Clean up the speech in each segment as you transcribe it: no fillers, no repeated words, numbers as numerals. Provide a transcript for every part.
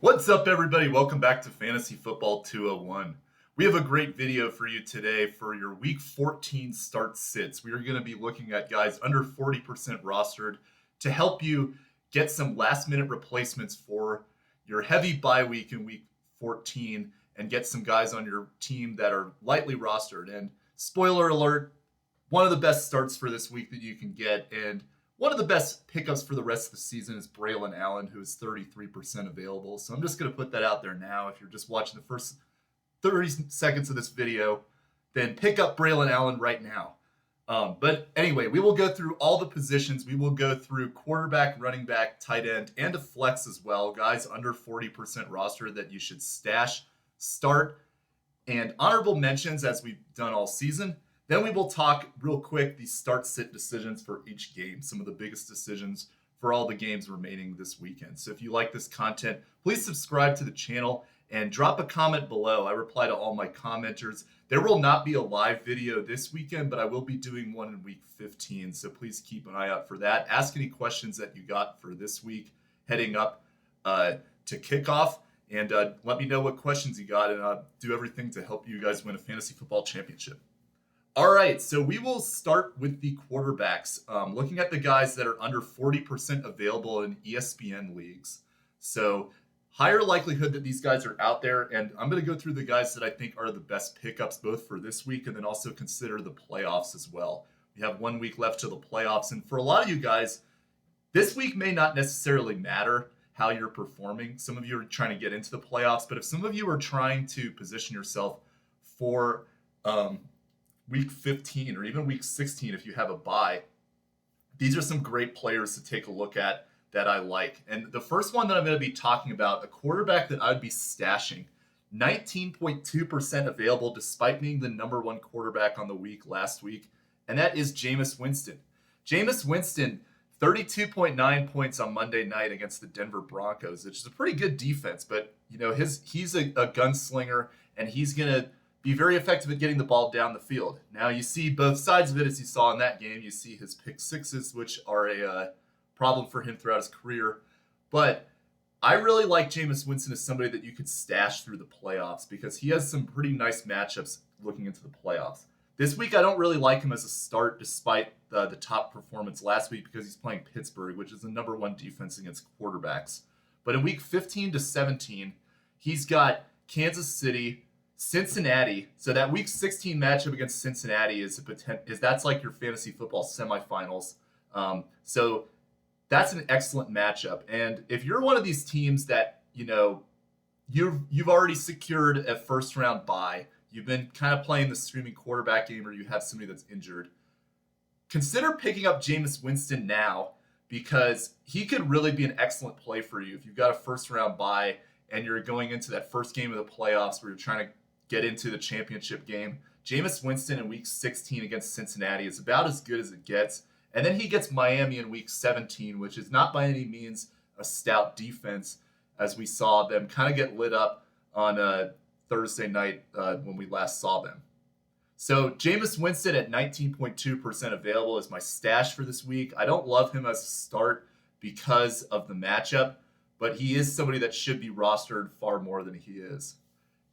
What's up, everybody? Welcome back to Fantasy Football 201. We have a great video for you today for your Week 14 start sits. We are going to be looking at guys under 40% rostered to help you get some last-minute replacements for your heavy bye week in Week 14 and get some guys on your team that are lightly rostered. And spoiler alert, one of the best starts for this week that you can get, and one of the best pickups for the rest of the season is Braelon, who is 33% available. So I'm just going to put that out there now. If you're just watching the first 30 seconds of this video, then pick up Braelon right now. But anyway, we will go through all the positions. We will go through quarterback, running back, tight end, and a flex as well. Guys under 40% roster that you should stash, start, and honorable mentions as we've done all season. Then we will talk real quick the start-sit decisions for each game, some of the biggest decisions for all the games remaining this weekend. So if you like this content, please subscribe to the channel and drop a comment below. I reply to all my commenters. There will not be a live video this weekend, but I will be doing one in Week 15, so please keep an eye out for that. Ask any questions that you got for this week heading up to kickoff, and let me know what questions you got, and I'll do everything to help you guys win a fantasy football championship. All right, so we will start with the quarterbacks, looking at the guys that are under 40% available in ESPN leagues. So higher likelihood that these guys are out there, and I'm going to go through the guys that I think are the best pickups both for this week and then also consider the playoffs as well. We have 1 week left to the playoffs, and for a lot of you guys, this week may not necessarily matter how you're performing. Some of you are trying to get into the playoffs, but if some of you are trying to position yourself for Week 15 or even Week 16 if you have a bye, these are some great players to take a look at that I like. And the first one that I'm going to be talking about, a quarterback that I'd be stashing, 19.2% available despite being the number one quarterback on the week last week, and that is Jameis Winston. Jameis Winston, 32.9 points on Monday night against the Denver Broncos, which is a pretty good defense, but you know he's a gunslinger, and he's going to be very effective at getting the ball down the field. Now, you see both sides of it, as you saw in that game. You see his pick sixes, which are a problem for him throughout his career. But I really like Jameis Winston as somebody that you could stash through the playoffs because he has some pretty nice matchups looking into the playoffs. This week, I don't really like him as a start despite the top performance last week because he's playing Pittsburgh, which is the number one defense against quarterbacks. But in Week 15 to 17, he's got Kansas City, Cincinnati. So that Week 16 matchup against Cincinnati is that's like your fantasy football semifinals. So that's an excellent matchup. And if you're one of these teams that you've already secured a first round bye, you've been kind of playing the streaming quarterback game, or you have somebody that's injured, consider picking up Jameis Winston now because he could really be an excellent play for you if you've got a first round bye and you're going into that first game of the playoffs where you're trying to get into the championship game. Jameis Winston in Week 16 against Cincinnati is about as good as it gets. And then he gets Miami in Week 17, which is not by any means a stout defense, as we saw them kind of get lit up on Thursday night when we last saw them. So Jameis Winston at 19.2% available is my stash for this week. I don't love him as a start because of the matchup, but he is somebody that should be rostered far more than he is.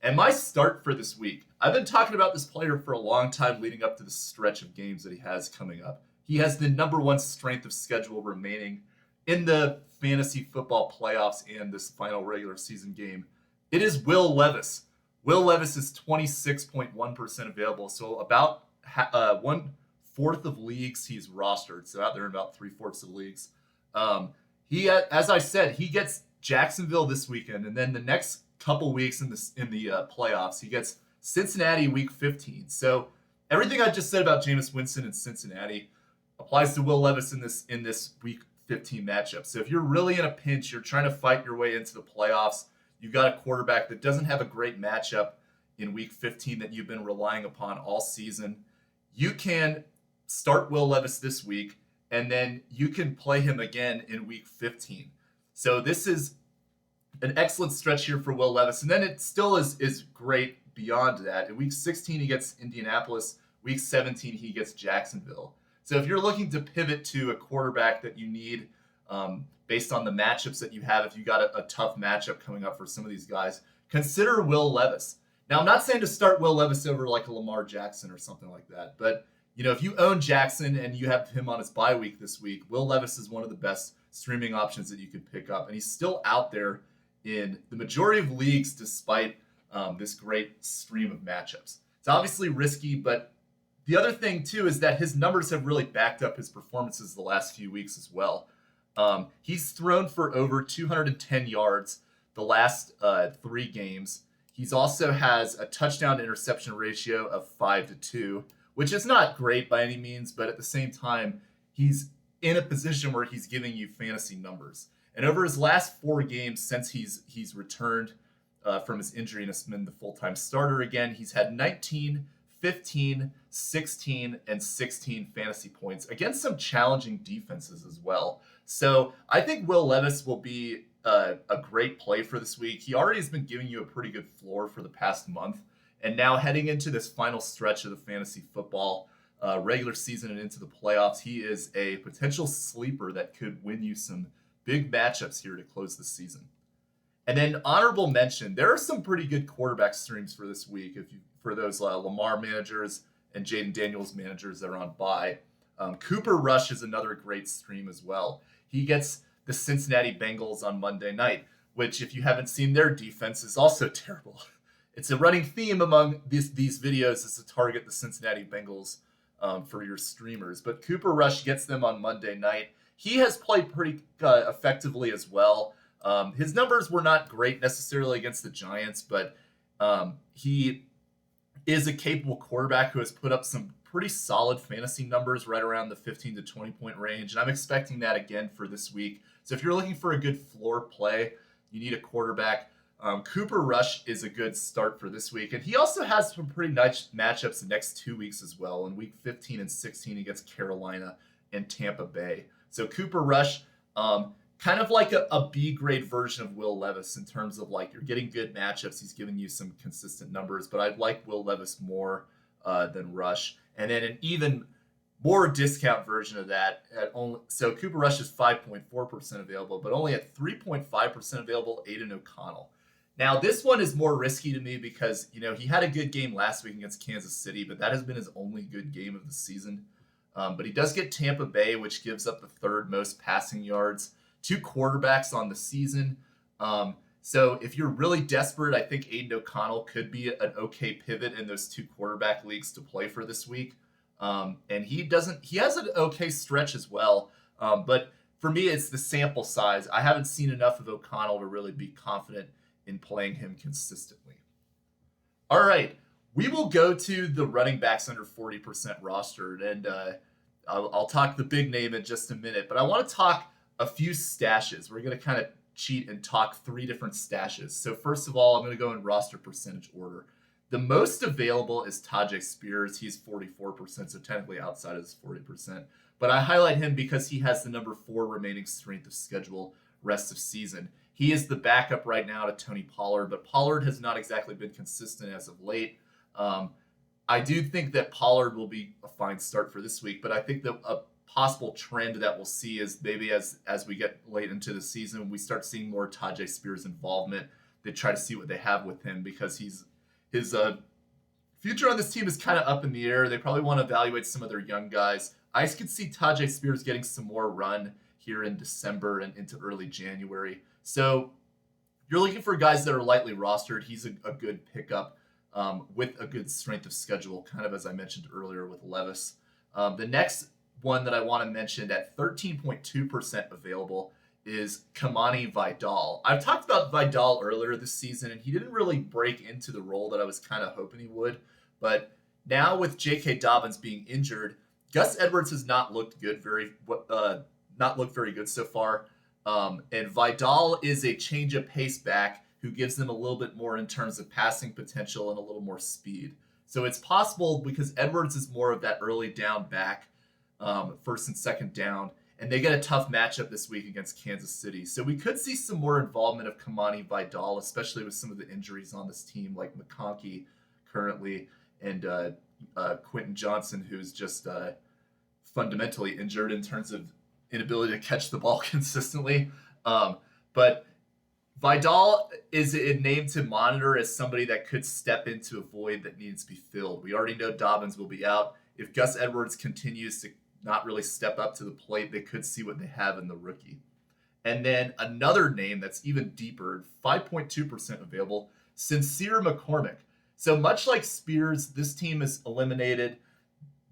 And my start for this week, I've been talking about this player for a long time leading up to the stretch of games that he has coming up. He has the number one strength of schedule remaining in the fantasy football playoffs and this final regular season game. It is Will Levis. Will Levis is 26.1% available, so about 1/4 of leagues he's rostered, so out there in about 3/4 of leagues. As I said, he gets Jacksonville this weekend, and then the next couple weeks in the playoffs, he gets Cincinnati Week 15. So everything I just said about Jameis Winston and Cincinnati applies to Will Levis in this Week 15 matchup. So if you're really in a pinch, you're trying to fight your way into the playoffs, you've got a quarterback that doesn't have a great matchup in Week 15 that you've been relying upon all season, you can start Will Levis this week, and then you can play him again in Week 15. So this is an excellent stretch here for Will Levis. And then it still is great beyond that. In Week 16, he gets Indianapolis. Week 17, he gets Jacksonville. So if you're looking to pivot to a quarterback that you need based on the matchups that you have, if you got a tough matchup coming up for some of these guys, consider Will Levis. Now, I'm not saying to start Will Levis over like a Lamar Jackson or something like that, but if you own Jackson and you have him on his bye week this week, Will Levis is one of the best streaming options that you could pick up, and he's still out there in the majority of leagues despite this great stream of matchups. It's obviously risky, but the other thing too is that his numbers have really backed up his performances the last few weeks as well. He's thrown for over 210 yards the last 3 games. He's also has a touchdown to interception ratio of 5-2, which is not great by any means, but at the same time, he's in a position where he's giving you fantasy numbers. And over his last 4 games since he's returned from his injury and has been the full-time starter again, he's had 19, 15, 16, and 16 fantasy points against some challenging defenses as well. So I think Will Levis will be a great play for this week. He already has been giving you a pretty good floor for the past month. And now heading into this final stretch of the fantasy football regular season and into the playoffs, he is a potential sleeper that could win you some big matchups here to close the season. And then honorable mention, there are some pretty good quarterback streams for this week for those Lamar managers and Jaden Daniels managers that are on bye. Cooper Rush is another great stream as well. He gets the Cincinnati Bengals on Monday night, which if you haven't seen their defense is also terrible. It's a running theme among these videos is to target the Cincinnati Bengals for your streamers. But Cooper Rush gets them on Monday night. He has played pretty effectively as well. His numbers were not great necessarily against the Giants, but he is a capable quarterback who has put up some pretty solid fantasy numbers right around the 15 to 20 point range. And I'm expecting that again for this week. So if you're looking for a good floor play, you need a quarterback. Cooper Rush is a good start for this week. And he also has some pretty nice matchups the next 2 weeks as well. In week 15 and 16 against Carolina and Tampa Bay. So Cooper Rush, kind of like a B-grade version of Will Levis in terms of like you're getting good matchups. He's giving you some consistent numbers, but I'd like Will Levis more than Rush. And then an even more discount version of that so Cooper Rush is 5.4% available, but only at 3.5% available, Aidan O'Connell. Now this one is more risky to me because he had a good game last week against Kansas City, but that has been his only good game of the season. But he does get Tampa Bay, which gives up the 3rd most passing yards. 2 quarterbacks on the season. So if you're really desperate, I think Aidan O'Connell could be an okay pivot in those 2 quarterback leagues to play for this week. And he has an okay stretch as well. But for me, it's the sample size. I haven't seen enough of O'Connell to really be confident in playing him consistently. All right, we will go to the running backs under 40% rostered, and I'll talk the big name in just a minute, but I want to talk a few stashes. We're going to kind of cheat and talk 3 different stashes. So first of all, I'm going to go in roster percentage order. The most available is Tajee Spears. He's 44%, so technically outside of his 40%. But I highlight him because he has the number 4 remaining strength of schedule rest of season. He is the backup right now to Tony Pollard, but Pollard has not exactly been consistent as of late. I do think that Pollard will be a fine start for this week, but I think that a possible trend that we'll see is maybe as we get late into the season, we start seeing more Tajee Spears involvement. They try to see what they have with him because his future on this team is kind of up in the air. They probably want to evaluate some of their young guys. I could see Tajee Spears getting some more run here in December and into early January. So you're looking for guys that are lightly rostered. He's a good pickup with a good strength of schedule, kind of as I mentioned earlier with Levis. The next one that I want to mention at 13.2% available is Kamani Vidal. I've talked about Vidal earlier this season, and he didn't really break into the role that I was kind of hoping he would. But now with J.K. Dobbins being injured, Gus Edwards has not looked very good so far. And Vidal is a change of pace back who gives them a little bit more in terms of passing potential and a little more speed. So it's possible because Edwards is more of that early down back, first and second down, and they get a tough matchup this week against Kansas City. So we could see some more involvement of Kamani Vidal, especially with some of the injuries on this team, like McCormick currently, and Quentin Johnson, who's just fundamentally injured in terms of inability to catch the ball consistently. But Vidal is a name to monitor as somebody that could step into a void that needs to be filled. We already know Dobbins will be out. If Gus Edwards continues to not really step up to the plate, they could see what they have in the rookie. And then another name that's even deeper, 5.2% available, Sincere McCormick. So much like Spears, this team is eliminated.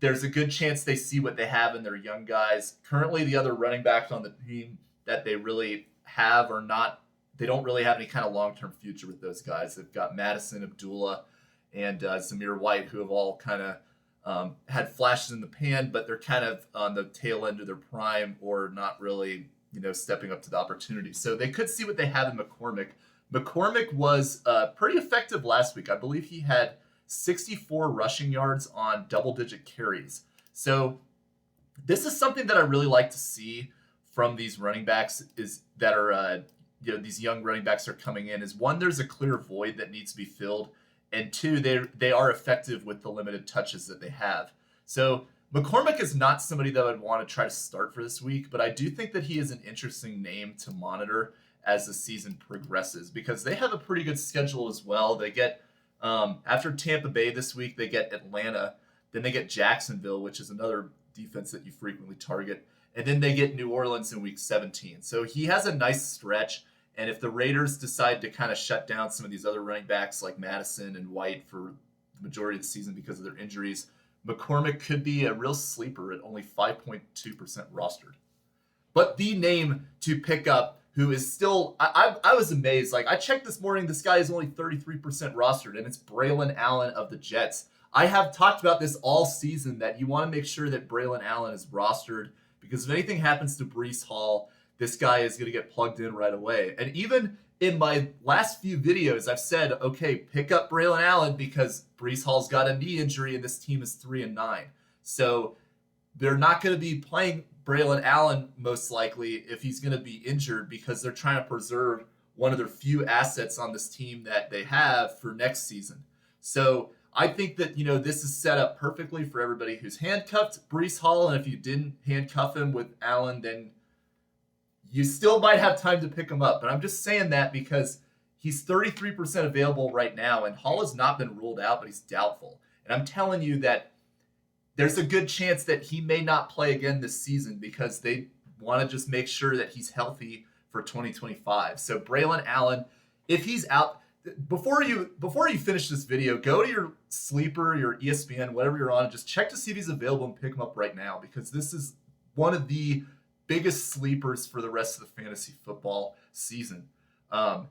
There's a good chance they see what they have in their young guys. Currently, the other running backs on the team that they really have are not, they don't really have any kind of long-term future with those guys. They've got Madison, Abdullah, and Zamir White, who have all kind of had flashes in the pan, but they're kind of on the tail end of their prime or not really, stepping up to the opportunity. So they could see what they have in McCormick. McCormick was pretty effective last week. I believe he had 64 rushing yards on double-digit carries. So this is something that I really like to see from these running backs is that are, these young running backs are coming in is one, there's a clear void that needs to be filled. And two, they are effective with the limited touches that they have. So McCormick is not somebody that I would want to try to start for this week, but I do think that he is an interesting name to monitor as the season progresses because they have a pretty good schedule as well. They get, after Tampa Bay this week, they get Atlanta, then they get Jacksonville, which is another defense that you frequently target, and then they get New Orleans in week 17. So he has a nice stretch, and if the Raiders decide to kind of shut down some of these other running backs like Madison and White for the majority of the season because of their injuries, McCormick could be a real sleeper at only 5.2% rostered. But the name to pick up who is still, I was amazed. Like, I checked this morning, this guy is only 33% rostered, and it's Braelon Allen of the Jets. I have talked about this all season that you want to make sure that Braelon Allen is rostered because if anything happens to Breece Hall, this guy is going to get plugged in right away. And even in my last few videos, I've said, okay, pick up Braelon Allen because Breece Hall's got a knee injury and this team is 3-9. So they're not going to be playing Braelon Allen most likely if he's going to be injured because they're trying to preserve one of their few assets on this team that they have for next season. So I think that, this is set up perfectly for everybody who's handcuffed Breece Hall. And if you didn't handcuff him with Allen, then you still might have time to pick him up. But I'm just saying that because he's 33% available right now, and Hall has not been ruled out, but he's doubtful. And I'm telling you that there's a good chance that he may not play again this season because they want to just make sure that he's healthy for 2025. So Braelon Allen, if he's out, before you finish this video, go to your sleeper, your ESPN, whatever you're on, and just check to see if he's available and pick him up right now because this is one of the biggest sleepers for the rest of the fantasy football season. Not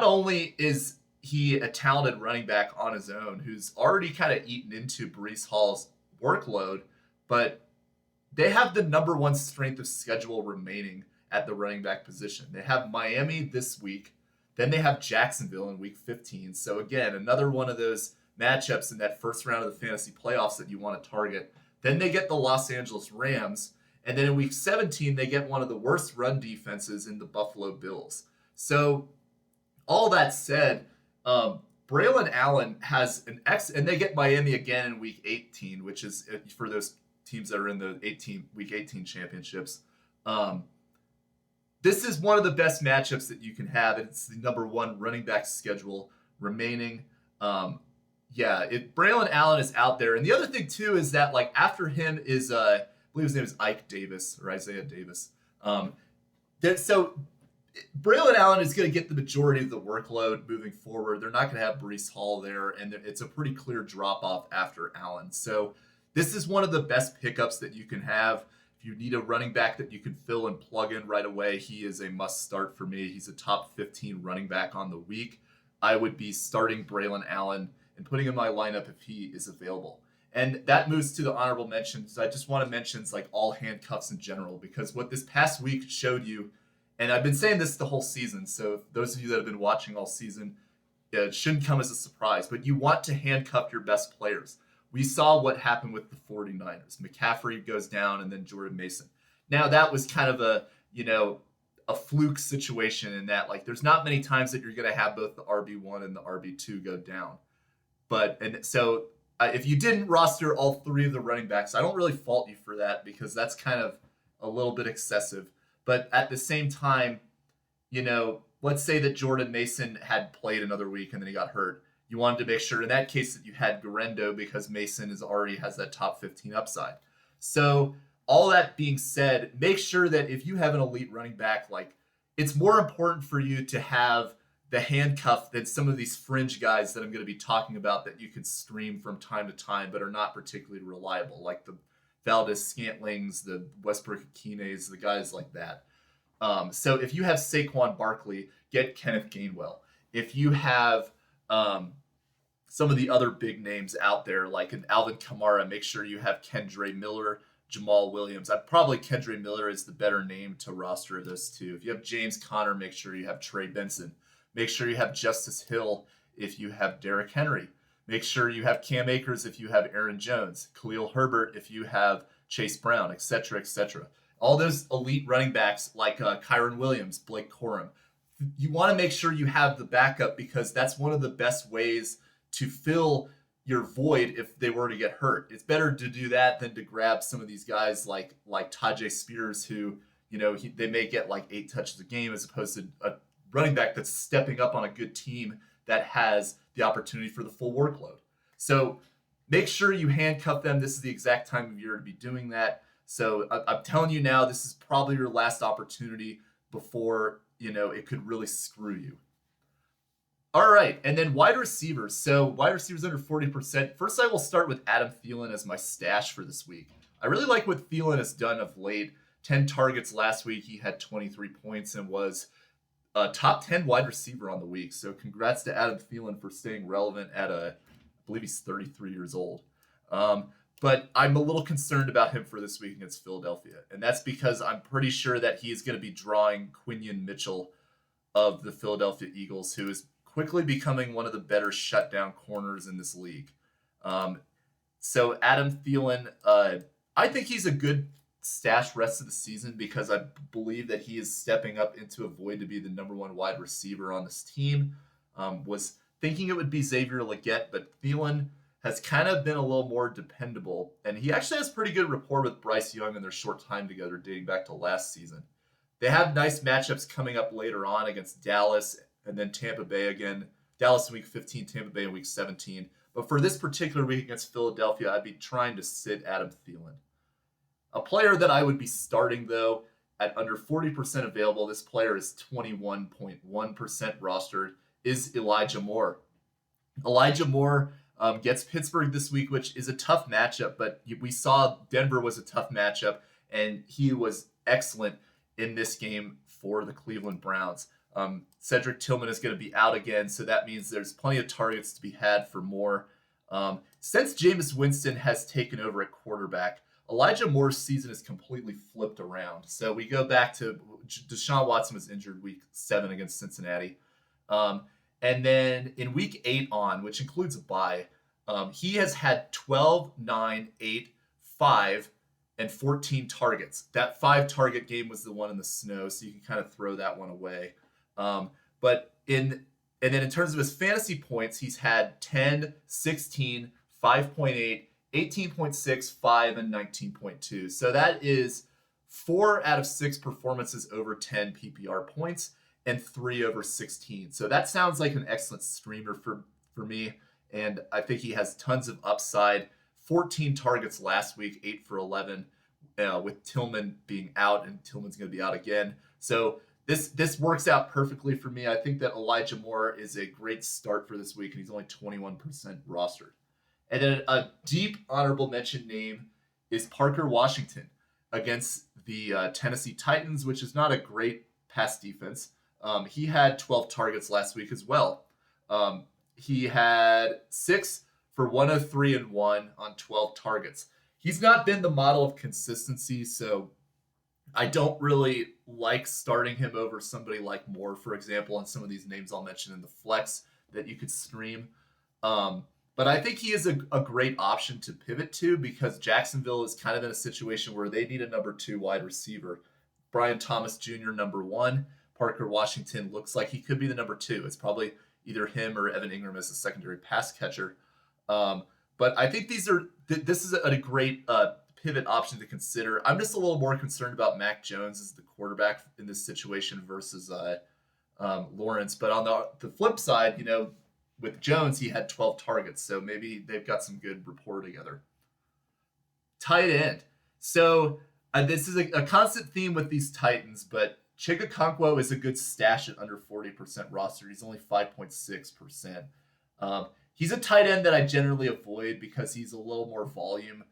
only is he a talented running back on his own who's already kind of eaten into Breece Hall's workload, but they have the number one strength of schedule remaining at the running back position. They have Miami this week, then they have Jacksonville in week 15. So again, another one of those matchups in that first round of the fantasy playoffs that you want to target. Then they get the Los Angeles Rams. And then in week 17, they get one of the worst run defenses in the Buffalo Bills. So all that said, Braelon Allen has and they get Miami again in week 18, which is for those teams that are in the week 18 championships. This is one of the best matchups that you can have. It's the number one running back schedule remaining. Braelon Allen is out there. And the other thing too is that like after him is I believe his name is Ike Davis or Isaiah Davis. So Braelon Allen is going to get the majority of the workload moving forward. They're not going to have Breece Hall there, and it's a pretty clear drop-off after Allen. So this is one of the best pickups that you can have. If you need a running back that you can fill and plug in right away, he is a must-start for me. He's a top 15 running back on the week. I would be starting Braelon Allen and putting him in my lineup if he is available. And that moves to the honorable mentions. I just want to mention like all handcuffs in general, because what this past week showed you, and I've been saying this the whole season, so those of you that have been watching all season, it shouldn't come as a surprise, but you want to handcuff your best players. We saw what happened with the 49ers. McCaffrey goes down and then Jordan Mason. Now that was kind of a fluke situation in that like there's not many times that you're going to have both the RB1 and the RB2 go down. If you didn't roster all three of the running backs, I don't really fault you for that because that's kind of a little bit excessive. But at the same time, let's say that Jordan Mason had played another week and then he got hurt. You wanted to make sure in that case that you had Garendo because Mason already has that top 15 upside. So all that being said, make sure that if you have an elite running back, it's more important for you to have the handcuff than some of these fringe guys that I'm going to be talking about that you can stream from time to time but are not particularly reliable, like the Valdez-Scantlings, the Westbrook-Akines, the guys like that. So if you have Saquon Barkley, get Kenneth Gainwell. If you have some of the other big names out there, like an Alvin Kamara, make sure you have Kendre Miller, Jamal Williams. Probably Kendre Miller is the better name to roster of those two. If you have James Conner, make sure you have Trey Benson. Make sure you have Justice Hill if you have Derrick Henry. Make sure you have Cam Akers if you have Aaron Jones, Khalil Herbert if you have Chase Brown, etc., etc. All those elite running backs like Kyron Williams, Blake Corum. You want to make sure you have the backup because that's one of the best ways to fill your void if they were to get hurt. It's better to do that than to grab some of these guys like Tajee Spears who, they may get 8 touches a game as opposed to a running back that's stepping up on a good team that has the opportunity for the full workload. So make sure you handcuff them. This is the exact time of year to be doing that. So I'm telling you now, this is probably your last opportunity before, it could really screw you. All right, and then wide receivers. So wide receivers under 40%. First, I will start with Adam Thielen as my stash for this week. I really like what Thielen has done of late. 10 targets last week. He had 23 points and was a top 10 wide receiver on the week. So congrats to Adam Thielen for staying relevant at I believe he's 33 years old. But I'm a little concerned about him for this week against Philadelphia. And that's because I'm pretty sure that he is going to be drawing Quinion Mitchell of the Philadelphia Eagles, who is quickly becoming one of the better shutdown corners in this league. So Adam Thielen, I think he's a good stash rest of the season because I believe that he is stepping up into a void to be the number one wide receiver on this team. Was thinking it would be Xavier Legette, but Thielen has kind of been a little more dependable, and he actually has pretty good rapport with Bryce Young in their short time together dating back to last season. They have nice matchups coming up later on against Dallas and then Tampa Bay again. Dallas in week 15, Tampa Bay in week 17. But for this particular week against Philadelphia, I'd be trying to sit Adam Thielen. A player that I would be starting, though, at under 40% available, this player is 21.1% rostered, is Elijah Moore. Elijah Moore gets Pittsburgh this week, which is a tough matchup, but we saw Denver was a tough matchup, and he was excellent in this game for the Cleveland Browns. Cedric Tillman is going to be out again, so that means there's plenty of targets to be had for Moore. Since Jameis Winston has taken over at quarterback, Elijah Moore's season is completely flipped around. So we go back to Deshaun Watson was injured week 7 against Cincinnati. And then in week 8 on, which includes a bye, he has had 12, 9, 8, 5, and 14 targets. That 5 target game was the one in the snow, so you can kind of throw that one away. And then in terms of his fantasy points, he's had 10, 16, 5.8, 18.6, 5, and 19.2. So that is 4 out of 6 performances over 10 PPR points and 3 over 16. So that sounds like an excellent streamer for me. And I think he has tons of upside. 14 targets last week, 8 for 11, with Tillman being out, and Tillman's going to be out again. So this works out perfectly for me. I think that Elijah Moore is a great start for this week, and he's only 21% rostered. And then a deep honorable mention name is Parker Washington against the Tennessee Titans, which is not a great pass defense. He had 12 targets last week as well. He had 6 for 103 and 1 on 12 targets. He's not been the model of consistency, so I don't really like starting him over somebody like Moore, for example, on some of these names I'll mention in the flex that you could stream. But I think he is a great option to pivot to because Jacksonville is kind of in a situation where they need a number 2 wide receiver. Brian Thomas Jr., number 1. Parker Washington looks like he could be the number 2. It's probably either him or Evan Ingram as a secondary pass catcher. But I think this is a great pivot option to consider. I'm just a little more concerned about Mac Jones as the quarterback in this situation versus Lawrence. But on the flip side, with Jones, he had 12 targets, so maybe they've got some good rapport together. Tight end. So this is a constant theme with these Titans, but Chig Okongwo is a good stash at under 40% roster. He's only 5.6%. He's a tight end that I generally avoid because he's a little more volume.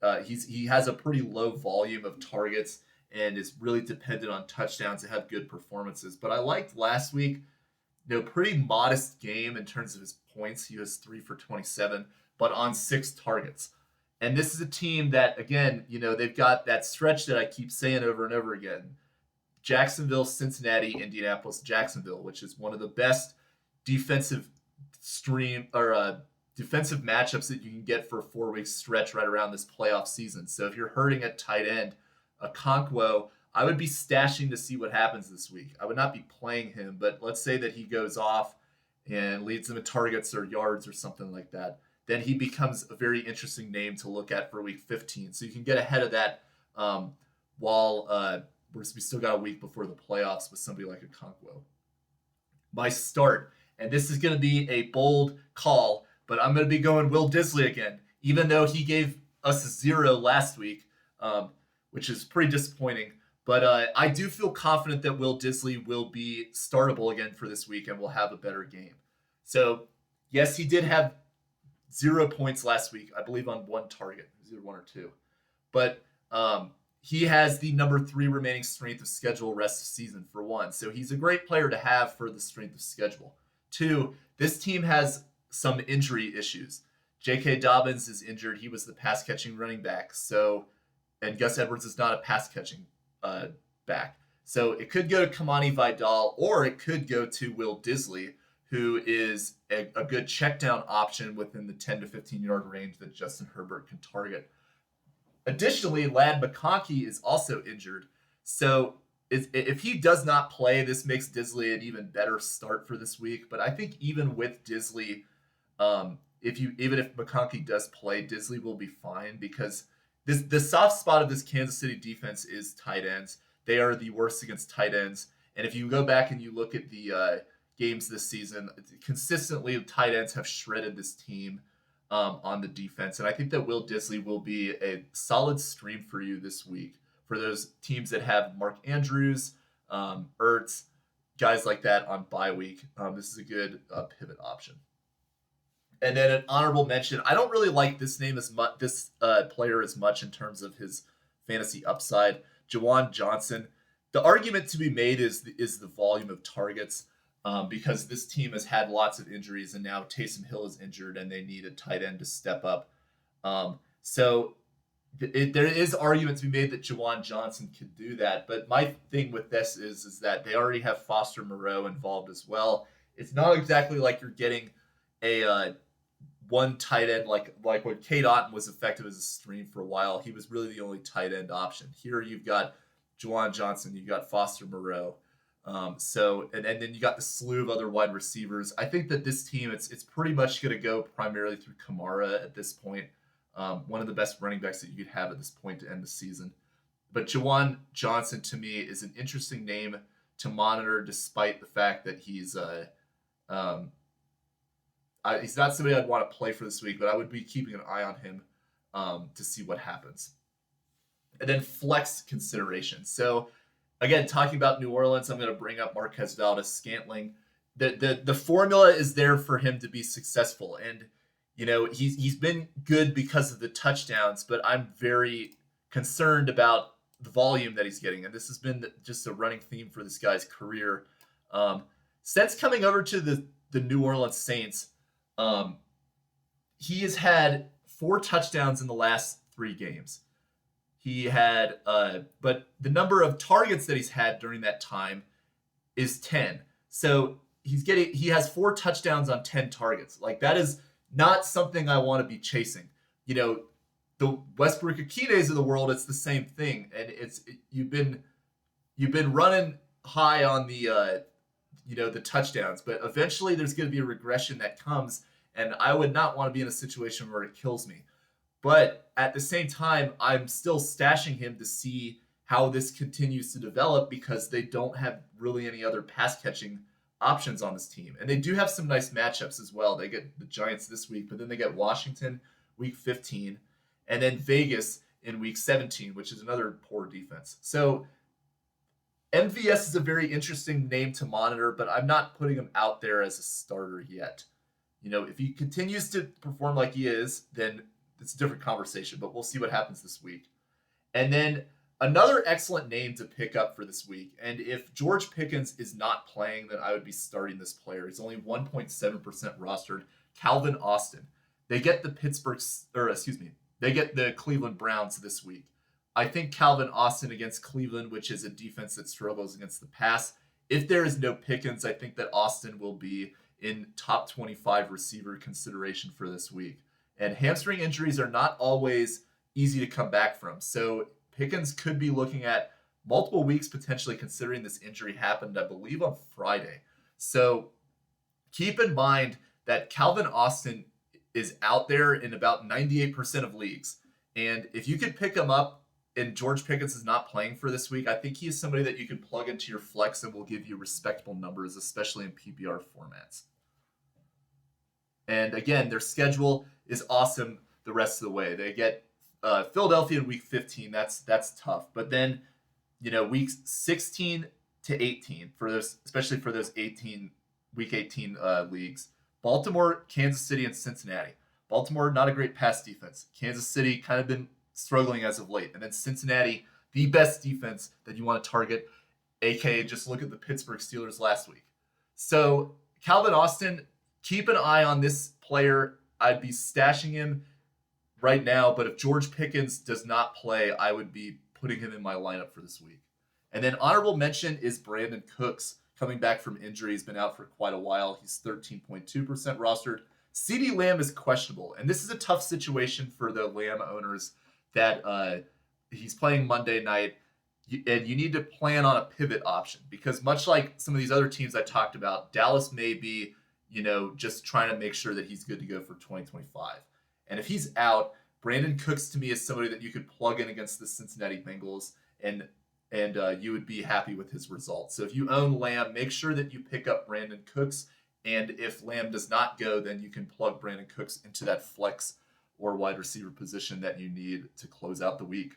He has a pretty low volume of targets and is really dependent on touchdowns to have good performances. But I liked last week, pretty modest game in terms of his points. He was 3 for 27, but on 6 targets. And this is a team that, again, they've got that stretch that I keep saying over and over again. Jacksonville, Cincinnati, Indianapolis, Jacksonville, which is one of the best defensive defensive matchups that you can get for a 4-week stretch right around this playoff season. So if you're hurting at tight end, Okongwo, I would be stashing to see what happens this week. I would not be playing him, but let's say that he goes off and leads them in targets or yards or something like that. Then he becomes a very interesting name to look at for week 15. So you can get ahead of that while we still got a week before the playoffs with somebody like Okongwo. My start, and this is going to be a bold call, but I'm going to be going Will Dissly again, even though he gave us a 0 last week, which is pretty disappointing. But I do feel confident that Will Dissly will be startable again for this week and will have a better game. So, yes, he did have 0 points last week, I believe on 1 target. It was either 1 or 2. But he has the number 3 remaining strength of schedule rest of season for 1. So he's a great player to have for the strength of schedule. 2, this team has some injury issues. J.K. Dobbins is injured. He was the pass-catching running back. And Gus Edwards is not a pass-catching back. So it could go to Kamani Vidal, or it could go to Will Dissly, who is a good check down option within the 10 to 15 yard range that Justin Herbert can target. Additionally, Ladd McConkey is also injured. So if he does not play, this makes Dissly an even better start for this week. But I think even with Dissly, even if McConkey does play, Dissly will be fine because the soft spot of this Kansas City defense is tight ends. They are the worst against tight ends. And if you go back and you look at the games this season, consistently tight ends have shredded this team on the defense. And I think that Will Dissly will be a solid stream for you this week for those teams that have Mark Andrews, Ertz, guys like that on bye week. This is a good pivot option. And then an honorable mention. I don't really like this name as much, this player as much in terms of his fantasy upside. Juwan Johnson. The argument to be made is the volume of targets because this team has had lots of injuries and now Taysom Hill is injured and they need a tight end to step up. So there is argument to be made that Juwan Johnson could do that. But my thing with this is that they already have Foster Moreau involved as well. It's not exactly like you're getting a one tight end like when Cade Otton was effective as a stream for a while. He was really the only tight end option. Here you've got Juwan Johnson, you've got Foster Moreau. And then you got the slew of other wide receivers. I think that this team, it's pretty much going to go primarily through Kamara at this point. One of the best running backs that you could have at this point to end the season. But Juwan Johnson, to me, is an interesting name to monitor despite the fact that he's not somebody I'd want to play for this week, but I would be keeping an eye on him to see what happens. And then flex consideration. So, again, talking about New Orleans, I'm going to bring up Marquez Valdez-Scantling. The formula is there for him to be successful. And, he's been good because of the touchdowns, but I'm very concerned about the volume that he's getting. And this has been just a running theme for this guy's career. Since coming over to the New Orleans Saints, he has had 4 touchdowns in the last 3 games. He had, but the number of targets that he's had during that time is 10. So he has 4 touchdowns on 10 targets. Like, that is not something I want to be chasing. The Westbrook-Akines of the world, it's the same thing. And you've been running high on the touchdowns, but eventually there's going to be a regression that comes, and I would not want to be in a situation where it kills me. But at the same time, I'm still stashing him to see how this continues to develop because they don't have really any other pass catching options on this team. And they do have some nice matchups as well. They get the Giants this week, but then they get Washington week 15 and then Vegas in week 17, which is another poor defense. So MVS is a very interesting name to monitor, but I'm not putting him out there as a starter yet. If he continues to perform like he is, then it's a different conversation, but we'll see what happens this week. And then another excellent name to pick up for this week, and if George Pickens is not playing, then I would be starting this player. He's only 1.7% rostered. Calvin Austin. They get the Cleveland Browns this week. I think Calvin Austin against Cleveland, which is a defense that struggles against the pass, if there is no Pickens, I think that Austin will be in top 25 receiver consideration for this week. And hamstring injuries are not always easy to come back from. So Pickens could be looking at multiple weeks potentially, considering this injury happened, I believe, on Friday. So keep in mind that Calvin Austin is out there in about 98% of leagues. And if you could pick him up and George Pickens is not playing for this week, I think he is somebody that you can plug into your flex and will give you respectable numbers, especially in PPR formats. And again, their schedule is awesome the rest of the way. They get Philadelphia in week 15. That's tough. But then, weeks 16 to 18 for those, especially for those week 18 leagues. Baltimore, Kansas City, and Cincinnati. Baltimore, not a great pass defense. Kansas City kind of been struggling as of late. And then Cincinnati, the best defense that you want to target, aka just look at the Pittsburgh Steelers last week. So Calvin Austin, keep an eye on this player. I'd be stashing him right now, but if George Pickens does not play, I would be putting him in my lineup for this week. And then honorable mention is Brandin Cooks, coming back from injury. He's been out for quite a while. He's 13.2% rostered. CeeDee Lamb is questionable, and this is a tough situation for the Lamb owners that he's playing Monday night, and you need to plan on a pivot option because much like some of these other teams I talked about, Dallas may be, just trying to make sure that he's good to go for 2025. And if he's out, Brandin Cooks to me is somebody that you could plug in against the Cincinnati Bengals, and you would be happy with his results. So if you own Lamb, make sure that you pick up Brandin Cooks. And if Lamb does not go, then you can plug Brandin Cooks into that flex or wide receiver position that you need to close out the week.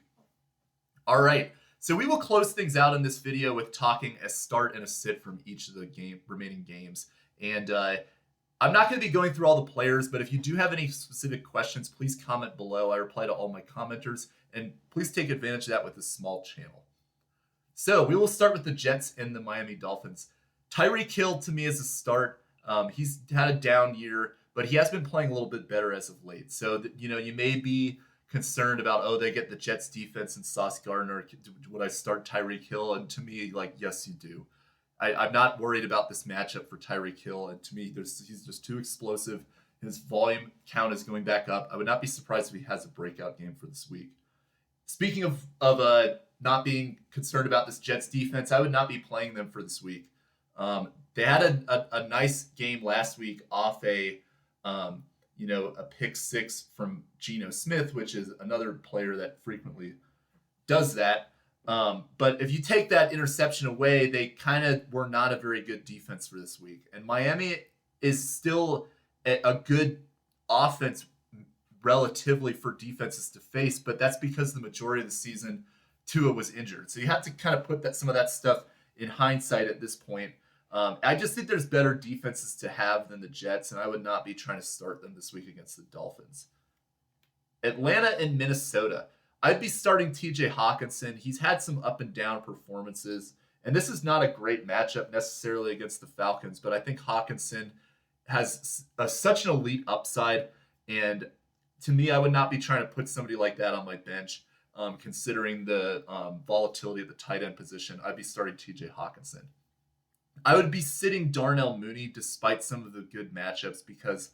All right, so we will close things out in this video with talking a start and a sit from each of the remaining games. And I'm not going to be going through all the players, but if you do have any specific questions, please comment below. I reply to all my commenters, and please take advantage of that with this small channel. So we will start with the Jets and the Miami Dolphins. Tyreek Hill to me is a start. He's had a down year, but he has been playing a little bit better as of late. So, you may be concerned about, they get the Jets defense and Sauce Gardner. Would I start Tyreek Hill? And to me, yes, you do. I'm not worried about this matchup for Tyreek Hill. And to me, he's just too explosive. His volume count is going back up. I would not be surprised if he has a breakout game for this week. Speaking of not being concerned about this Jets defense, I would not be playing them for this week. They had a nice game last week off a pick six from Geno Smith, which is another player that frequently does that. But if you take that interception away, they kind of were not a very good defense for this week. And Miami is still a good offense relatively for defenses to face, but that's because the majority of the season Tua was injured. So you have to kind of put some of that stuff in hindsight at this point. I just think there's better defenses to have than the Jets, and I would not be trying to start them this week against the Dolphins. Atlanta and Minnesota. I'd be starting TJ Hawkinson. He's had some up and down performances, and this is not a great matchup necessarily against the Falcons, but I think Hawkinson has such an elite upside, and to me, I would not be trying to put somebody like that on my bench, considering the volatility of the tight end position. I'd be starting TJ Hawkinson. I would be sitting Darnell Mooney despite some of the good matchups because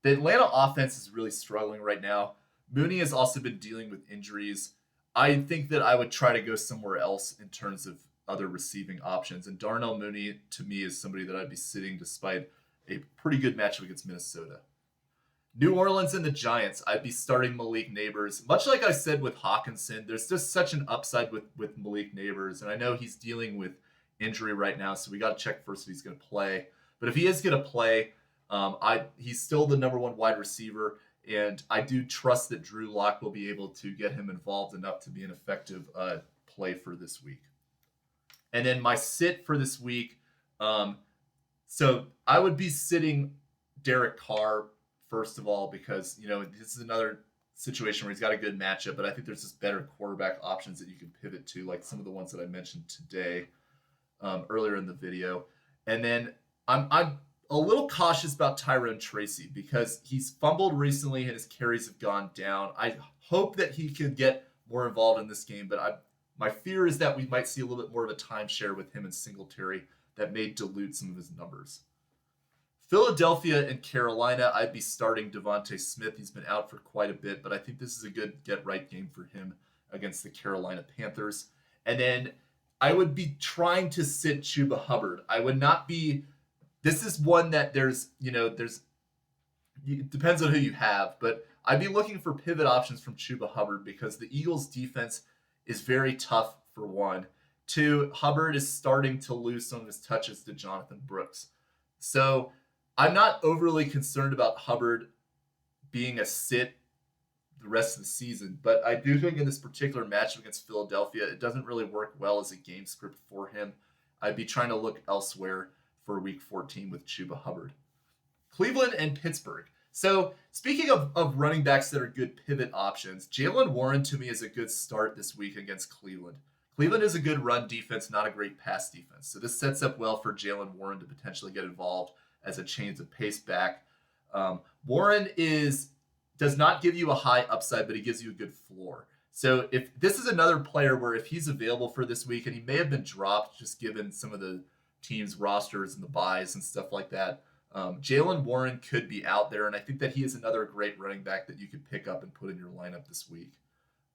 the Atlanta offense is really struggling right now. Mooney has also been dealing with injuries. I think that I would try to go somewhere else in terms of other receiving options. And Darnell Mooney, to me, is somebody that I'd be sitting despite a pretty good matchup against Minnesota. New Orleans and the Giants, I'd be starting Malik Neighbors. Much like I said with Hawkinson, there's just such an upside with Malik Neighbors. And I know he's dealing with injury right now, so we got to check first if he's going to play. But if he is going to play, he's still the number one wide receiver. And I do trust that Drew Lock will be able to get him involved enough to be an effective play for this week. And then my sit for this week, so I would be sitting Derek Carr first of all, because, this is another situation where he's got a good matchup, but I think there's just better quarterback options that you can pivot to, like some of the ones that I mentioned today, earlier in the video. And then I'm a little cautious about Tyrone Tracy because he's fumbled recently and his carries have gone down. I hope that he could get more involved in this game, but my fear is that we might see a little bit more of a timeshare with him and Singletary that may dilute some of his numbers. Philadelphia and Carolina, I'd be starting Devontae Smith. He's been out for quite a bit, but I think this is a good get-right game for him against the Carolina Panthers. And then I would be trying to sit Chuba Hubbard. I would not be... This is one that it depends on who you have, but I'd be looking for pivot options from Chuba Hubbard because the Eagles' defense is very tough, for one. Two, Hubbard is starting to lose some of his touches to Jonathan Brooks. So I'm not overly concerned about Hubbard being a sit the rest of the season, but I do think in this particular matchup against Philadelphia, it doesn't really work well as a game script for him. I'd be trying to look elsewhere for Week 14 with Chuba Hubbard. Cleveland and Pittsburgh. So speaking of running backs that are good pivot options, Jaylen Warren to me is a good start this week against Cleveland. Cleveland is a good run defense, not a great pass defense. So this sets up well for Jaylen Warren to potentially get involved as a change of pace back. Warren does not give you a high upside, but he gives you a good floor. So if this is another player where if he's available for this week, and he may have been dropped just given some of the team's rosters and the buys and stuff like that, Jaylen Warren could be out there, and I think that he is another great running back that you could pick up and put in your lineup this week.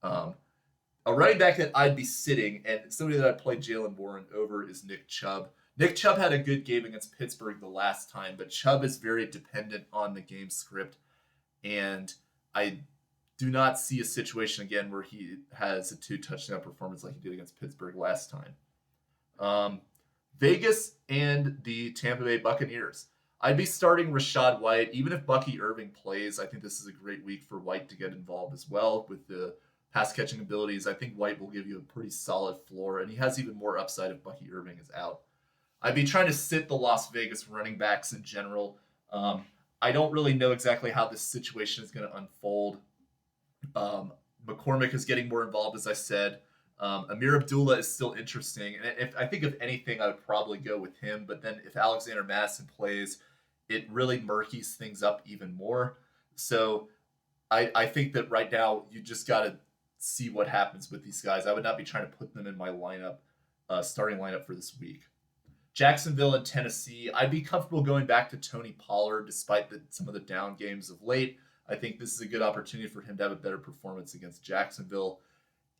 A running back that I'd be sitting, and somebody that I'd play Jaylen Warren over, is Nick Chubb. Nick Chubb had a good game against Pittsburgh the last time, but Chubb is very dependent on the game script, and I do not see a situation again where he has a 2-touchdown performance like he did against Pittsburgh last time. Vegas and the Tampa Bay Buccaneers. I'd be starting Rachaad White. Even if Bucky Irving plays, I think this is a great week for White to get involved as well with the pass-catching abilities. I think White will give you a pretty solid floor, and he has even more upside if Bucky Irving is out. I'd be trying to sit the Las Vegas running backs in general. I don't really know exactly how this situation is going to unfold. McCormick is getting more involved, as I said. Amir Abdullah is still interesting. And I think if anything, I would probably go with him. But then if Alexander Madison plays, it really murkies things up even more. So I think that right now you just got to see what happens with these guys. I would not be trying to put them in my lineup, starting lineup for this week. Jacksonville and Tennessee, I'd be comfortable going back to Tony Pollard despite some of the down games of late. I think this is a good opportunity for him to have a better performance against Jacksonville.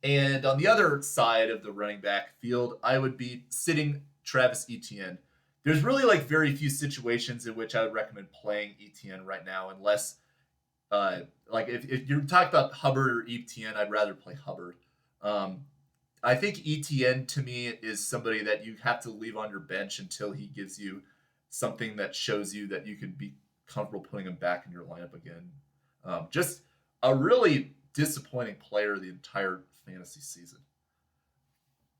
And on the other side of the running back field, I would be sitting Travis Etienne. There's really very few situations in which I would recommend playing Etienne right now, unless if you're talking about Hubbard or Etienne, I'd rather play Hubbard. I think Etienne to me is somebody that you have to leave on your bench until he gives you something that shows you that you can be comfortable putting him back in your lineup again. Just a really disappointing player the entire fantasy season.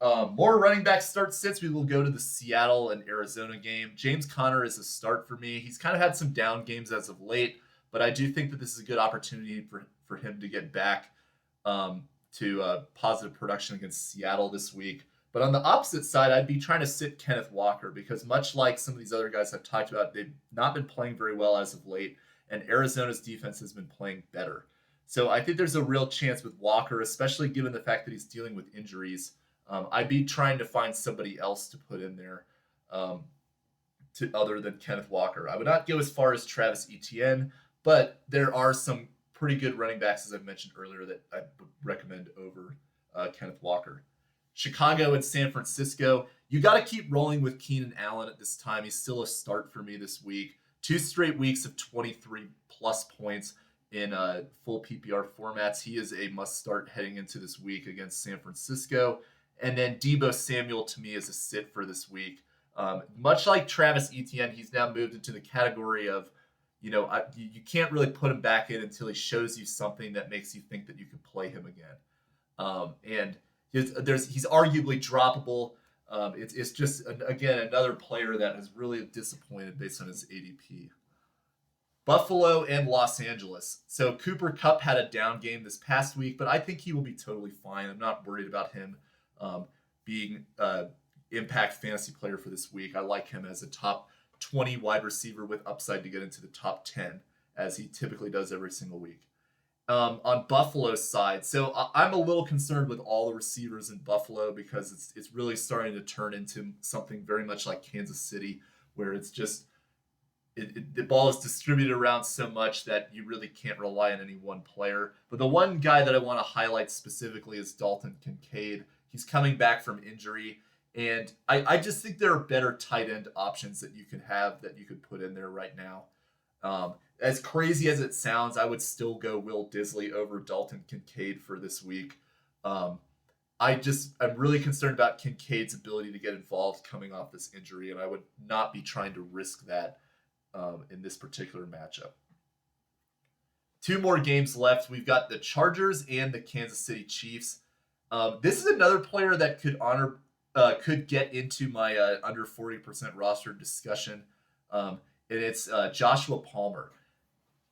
More running back start sits. We will go to the Seattle and Arizona game. James Conner is a start for me. He's kind of had some down games as of late, but I do think that this is a good opportunity for him to get back to positive production against Seattle this week. But on the opposite side, I'd be trying to sit Kenneth Walker because much like some of these other guys I've talked about, they've not been playing very well as of late, and Arizona's defense has been playing better. So I think there's a real chance with Walker, especially given the fact that he's dealing with injuries. I'd be trying to find somebody else to put in there other than Kenneth Walker. I would not go as far as Travis Etienne, but there are some pretty good running backs, as I've mentioned earlier, that I would recommend over Kenneth Walker. Chicago and San Francisco, you got to keep rolling with Keenan Allen at this time. He's still a start for me this week. 2 straight weeks of 23 plus points in full PPR formats. He is a must start heading into this week against San Francisco. And then Deebo Samuel to me is a sit for this week. Much like Travis Etienne, he's now moved into the category of, you can't really put him back in until he shows you something that makes you think that you can play him again. And he's arguably droppable. It's just, again, another player that has really disappointed based on his ADP. Buffalo and Los Angeles. So Cooper Kupp had a down game this past week, but I think he will be totally fine. I'm not worried about him being impact fantasy player for this week. I like him as a top 20 wide receiver with upside to get into the top 10, as he typically does every single week. On Buffalo's side, so I'm a little concerned with all the receivers in Buffalo because it's really starting to turn into something very much like Kansas City, where it's just the ball is distributed around so much that you really can't rely on any one player. But the one guy that I want to highlight specifically is Dalton Kincaid. He's coming back from injury, and I just think there are better tight end options that you can have that you could put in there right now. As crazy as it sounds, I would still go Will Disley over Dalton Kincaid for this week. I'm really concerned about Kincaid's ability to get involved coming off this injury, and I would not be trying to risk that in this particular matchup. 2 more games left. We've got the Chargers and the Kansas City Chiefs. This is another player that could get into my under 40% roster discussion, and it's Joshua Palmer.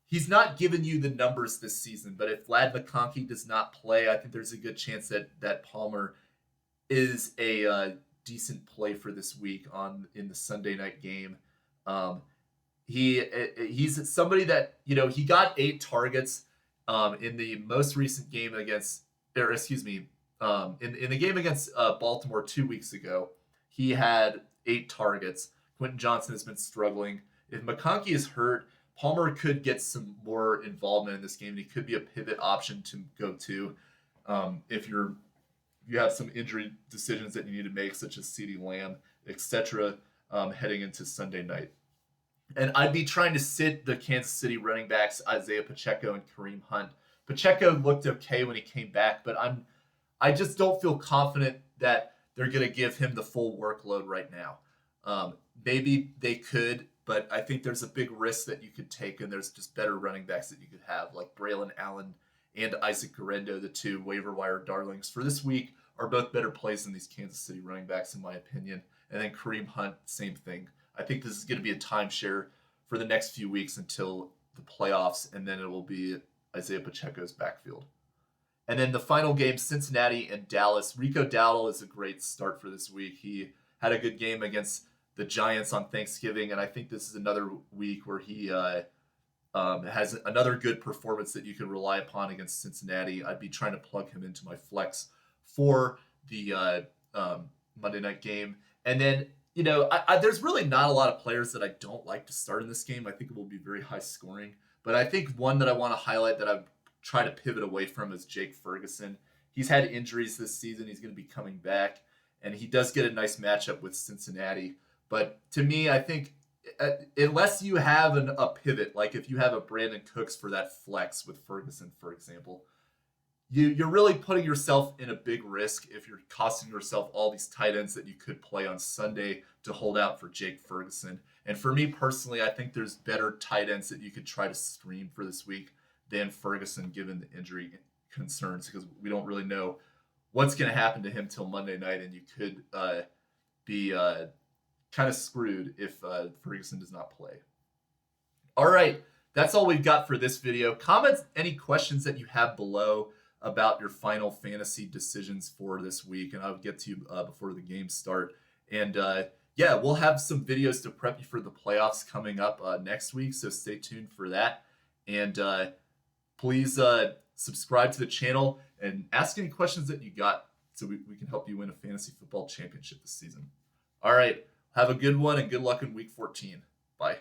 He's not given you the numbers this season, but if Vlad McConkey does not play, I think there's a good chance that Palmer is a decent play for this week in the Sunday night game. He's somebody that, he got 8 targets in the most recent game in the game against Baltimore 2 weeks ago. He had 8 targets. Quentin Johnson has been struggling. If McConkey is hurt, Palmer could get some more involvement in this game, and he could be a pivot option to go to if you have some injury decisions that you need to make, such as CeeDee Lamb, etc., heading into Sunday night. And I'd be trying to sit the Kansas City running backs, Isaiah Pacheco and Kareem Hunt. Pacheco looked okay when he came back, but I just don't feel confident that they're going to give him the full workload right now. Maybe they could, but I think there's a big risk that you could take, and there's just better running backs that you could have, like Braelon Allen and Isaac Guerrero, the 2 waiver wire darlings for this week, are both better plays than these Kansas City running backs, in my opinion. And then Kareem Hunt, same thing. I think this is going to be a timeshare for the next few weeks until the playoffs, and then it will be Isaiah Pacheco's backfield. And then the final game, Cincinnati and Dallas. Rico Dowdle is a great start for this week. He had a good game against the Giants on Thanksgiving, and I think this is another week where he has another good performance that you can rely upon against Cincinnati. I'd be trying to plug him into my flex for the Monday night game. And then, there's really not a lot of players that I don't like to start in this game. I think it will be very high scoring. But I think one that I want to highlight that I've tried to pivot away from is Jake Ferguson. He's had injuries this season. He's going to be coming back. And he does get a nice matchup with Cincinnati. But to me, I think unless you have a pivot, like if you have a Brandin Cooks for that flex with Ferguson, for example, you're really putting yourself in a big risk if you're costing yourself all these tight ends that you could play on Sunday to hold out for Jake Ferguson. And for me personally, I think there's better tight ends that you could try to stream for this week than Ferguson, given the injury concerns, because we don't really know what's going to happen to him till Monday night, and you could be kind of screwed if Ferguson does not play. All right, that's all we've got for this video. Comment any questions that you have below about your final fantasy decisions for this week, and I'll get to you before the games start. And we'll have some videos to prep you for the playoffs coming up next week, so stay tuned for that. And please subscribe to the channel and ask any questions that you got so we can help you win a fantasy football championship this season. All right, have a good one and good luck in week 14. Bye.